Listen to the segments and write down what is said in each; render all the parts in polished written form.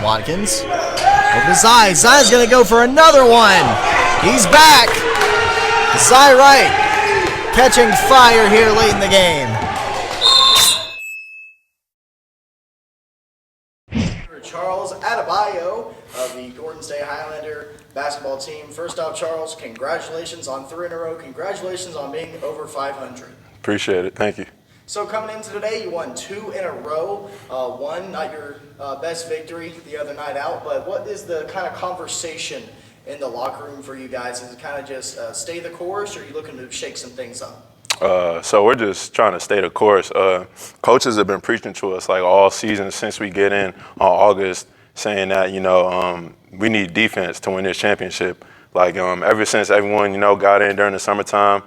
Watkins. Over to Zai. Zai's going to go for another one. He's back. Zai Wright catching fire here late in the game. Charles Adebayo of the Gordon State Highlander basketball team. First off, Charles, congratulations on 3 in a row. Congratulations on being over 500. Appreciate it. Thank you. So coming into today, you won 2 in a row. One, not your best victory the other night out, but what is the kind of conversation in the locker room for you guys? Is it kind of just stay the course, or are you looking to shake some things up? So we're just trying to stay the course. Coaches have been preaching to us like all season since we get in on August, saying that, we need defense to win this championship. Like ever since everyone, got in during the summertime,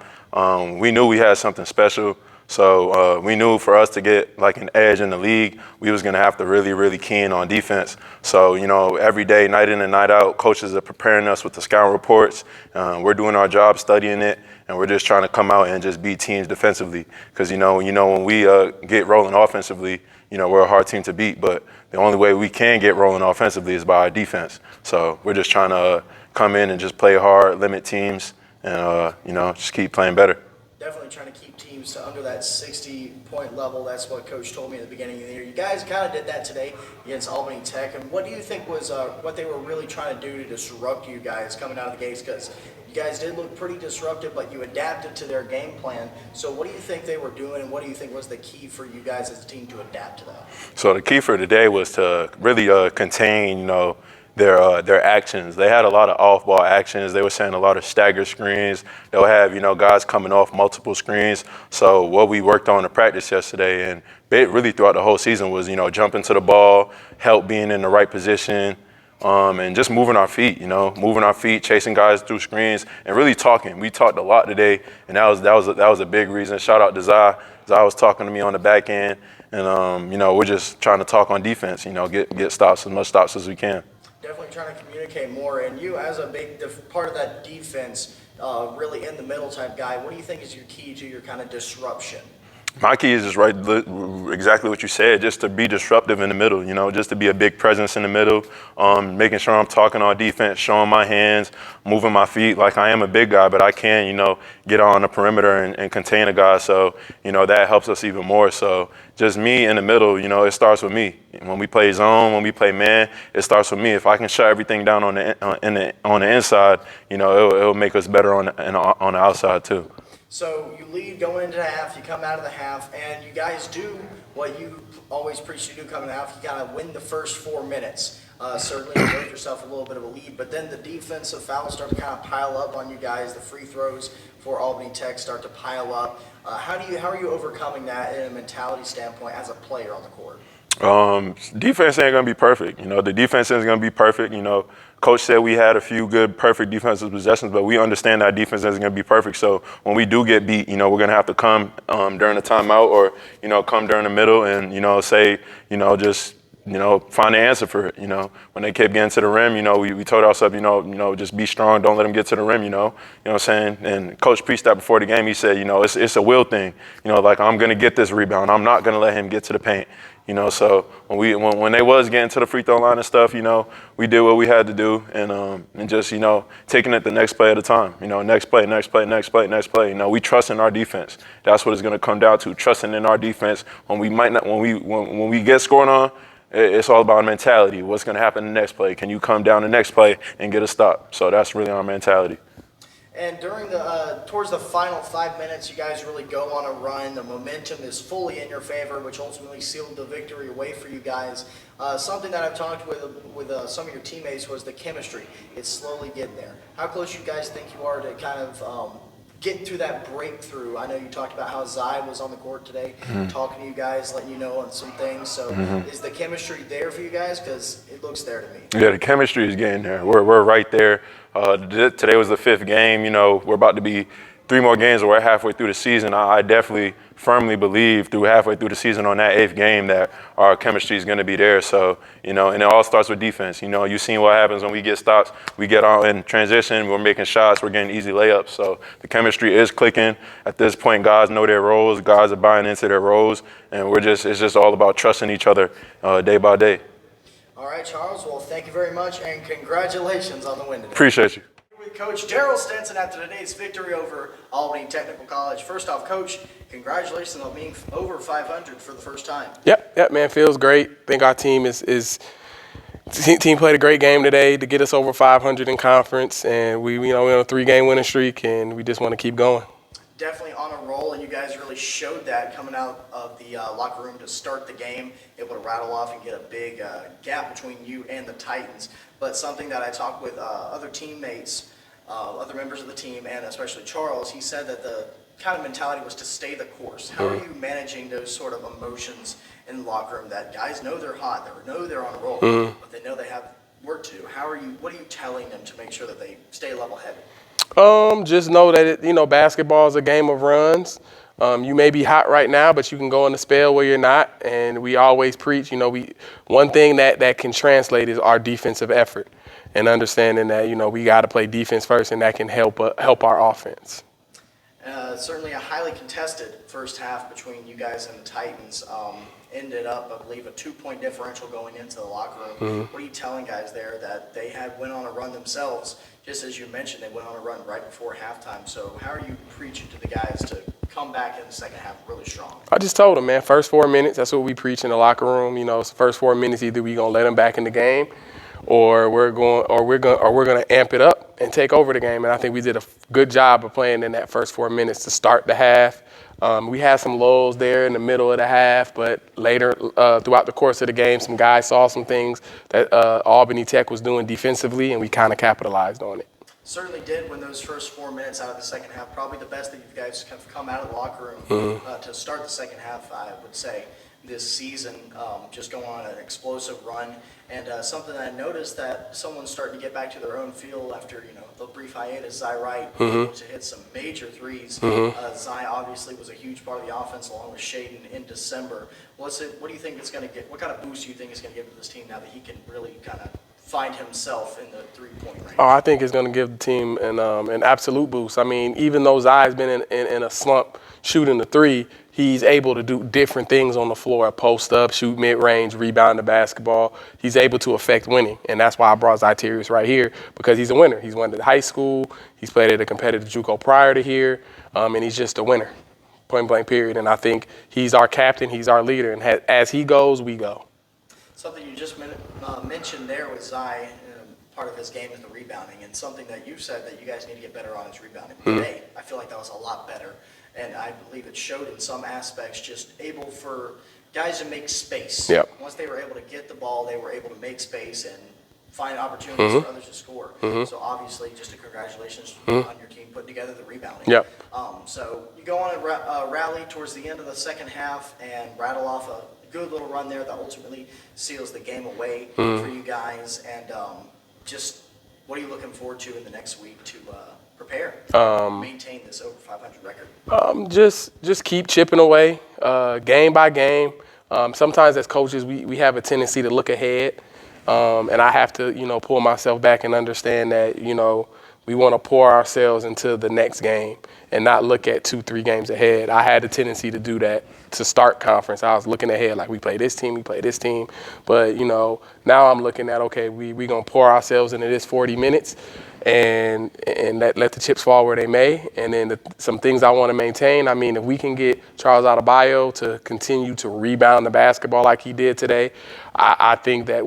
we knew we had something special. So we knew for us to get like an edge in the league, we was gonna have to really, really key in on defense. So, every day, night in and night out, coaches are preparing us with the scout reports. We're doing our job, studying it, and we're just trying to come out and just beat teams defensively. Because, when we get rolling offensively, we're a hard team to beat. But the only way we can get rolling offensively is by our defense. So we're just trying to come in and just play hard, limit teams, and, just keep playing better. Definitely trying to keep teams to under that 60-point level. That's what Coach told me at the beginning of the year. You guys kind of did that today against Albany Tech. And what do you think was what they were really trying to do to disrupt you guys coming out of the gates? Because you guys did look pretty disruptive, but you adapted to their game plan. So what do you think they were doing, and what do you think was the key for you guys as a team to adapt to that? So the key for today was to really contain, their actions. They had a lot of off-ball actions. They were saying a lot of stagger screens. They'll have, guys coming off multiple screens. So what we worked on in practice yesterday and really throughout the whole season was, jumping to the ball, help being in the right position, and just moving our feet, chasing guys through screens, and really talking. We talked a lot today, and that was a big reason. Shout out to Zai. Zai was talking to me on the back end, and we're just trying to talk on defense. Get stops, as much stops as we can. Definitely trying to communicate more, and you as a big part of that defense, really in the middle type guy, what do you think is your key to your kind of disruption? My key is just exactly what you said, just to be disruptive in the middle, just to be a big presence in the middle, making sure I'm talking on defense, showing my hands, moving my feet. Like I am a big guy, but I can, get on the perimeter and contain a guy. So, that helps us even more. So just me in the middle, it starts with me. When we play zone, when we play man, it starts with me. If I can shut everything down on the inside, it'll make us better on the outside too. So you lead going into the half, you come out of the half, and you guys do what you always preach to do coming out. You kind of win the first 4 minutes. Certainly you gave yourself a little bit of a lead, but then the defensive fouls start to kind of pile up on you guys. The free throws for Albany Tech start to pile up. How are you overcoming that in a mentality standpoint as a player on the court? Defense ain't gonna be perfect. The defense isn't gonna be perfect. Coach said we had a few good, perfect defensive possessions, but we understand that defense isn't gonna be perfect. So when we do get beat, we're gonna have to come during the timeout or come during the middle and say just find the answer for it. When they kept getting to the rim, we told ourselves, just be strong, don't let them get to the rim. You know what I'm saying? And Coach preached that before the game. He said, it's a will thing. Like I'm gonna get this rebound. I'm not gonna let him get to the paint. So when they was getting to the free throw line and stuff, we did what we had to do and just, taking it the next play at a time. Next play. We trust in our defense. That's what it's gonna come down to, trusting in our defense. When we get scored on, it's all about mentality. What's gonna happen the next play? Can you come down the next play and get a stop? So that's really our mentality. And during towards the final 5 minutes, you guys really go on a run. The momentum is fully in your favor, which ultimately sealed the victory away for you guys. Something that I've talked with some of your teammates was the chemistry. It's slowly getting there. How close you guys think you are to kind of get through that breakthrough? I know you talked about how Zai was on the court today, talking to you guys, letting you know on some things. So is the chemistry there for you guys? Because it looks there to me. Yeah, the chemistry is getting there. We're right there. Today was the 5th game. We're about to be 3 more games and we're halfway through the season. I definitely firmly believe halfway through the season on that 8th game that our chemistry is going to be there. So, and it all starts with defense. You've seen what happens when we get stops. We get out in transition, we're making shots, we're getting easy layups. So the chemistry is clicking. At this point, guys know their roles, guys are buying into their roles, and it's just all about trusting each other day by day. All right, Charles. Well, thank you very much, and congratulations on the win today. Appreciate you. With Coach Daryl Stenson after today's victory over Albany Technical College. First off, Coach, congratulations on being over 500 for the first time. Yep, man, feels great. I think our team team played a great game today to get us over 500 in conference, and we're on a 3-game winning streak, and we just want to keep going. Definitely on a roll, and you guys really showed that coming out of the locker room to start the game, able to rattle off and get a big gap between you and the Titans. But something that I talked with other teammates, other members of the team, and especially Charles, he said that the kind of mentality was to stay the course. How are you managing those sort of emotions in the locker room that guys know they're hot, they know they're on a roll, but they know they have work to do? What are you telling them to make sure that they stay level-headed? Just know that basketball is a game of runs. You may be hot right now, but you can go in a spell where you're not. And we always preach, one thing that can translate is our defensive effort, and understanding that we got to play defense first, and that can help our offense. Certainly a highly contested first half between you guys and the Titans. Ended up, I believe, a 2-point differential going into the locker room. What are you telling guys there that they went on a run themselves? Just as you mentioned, they went on a run right before halftime. So how are you preaching to the guys to come back in the second half really strong? I just told them, man, first 4 minutes, that's what we preach in the locker room. It's the first 4 minutes, either we gonna let them back in the game, or we're gonna amp it up and take over the game. And I think we did a good job of playing in that first 4 minutes to start the half. We had some lulls there in the middle of the half, but later throughout the course of the game, some guys saw some things that Albany Tech was doing defensively, and we kind of capitalized on it. Certainly did win those first 4 minutes out of the second half. Probably the best that you guys have come out of the locker room to start the second half, I would say, this season. Just going on an explosive run. And something that I noticed that someone's starting to get back to their own feel after, the brief hiatus. Zai Wright able to hit some major threes. Zai obviously was a huge part of the offense along with Shaden in December. What do you think it's going to get? What kind of boost do you think it's going to give to this team now that he can really kind of find himself in the 3-point range? Oh, I think it's going to give the team an absolute boost. I mean, even though Zai's been in a slump shooting the 3, he's able to do different things on the floor: post up, shoot mid-range, rebound the basketball. He's able to affect winning, and that's why I brought Zyterius right here, because he's a winner. He's won at high school. He's played at a competitive JUCO prior to here, and he's just a winner, point blank period. And I think he's our captain, he's our leader, and as he goes, we go. Something you just mentioned there with Zai, part of his game is the rebounding, and something that you said that you guys need to get better on is rebounding. Today, I feel like that was a lot better, and I believe it showed in some aspects, just able for guys to make space. Yep. Once they were able to get the ball, they were able to make space and find opportunities for others to score. So obviously, just a congratulations on your team putting together the rebounding. Yep. So you go on a rally towards the end of the second half and rattle off a good little run there that ultimately seals the game away for you guys. And just what are you looking forward to in the next week to prepare, maintain this over 500 record? Just keep chipping away, game by game. Sometimes as coaches, we have a tendency to look ahead, and I have to pull myself back and understand that we want to pour ourselves into the next game and not look at 2-3 games ahead. I had a tendency to do that to start conference. I was looking ahead, like we play this team. But, now I'm looking at, okay, we're going to pour ourselves into this 40 minutes and let the chips fall where they may. And then some things I want to maintain. I mean, if we can get Charles Adebayo to continue to rebound the basketball like he did today, I think that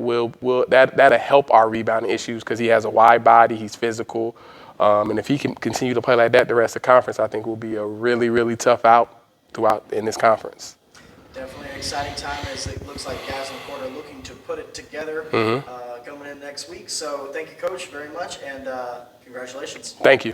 that'll help our rebounding issues, because he has a wide body, he's physical. And if he can continue to play like that the rest of the conference, I think we'll be a really, really tough out throughout in this conference. Definitely an exciting time, as it looks like guys on the court are looking to put it together coming in next week. So thank you, Coach, very much, and congratulations. Thank you.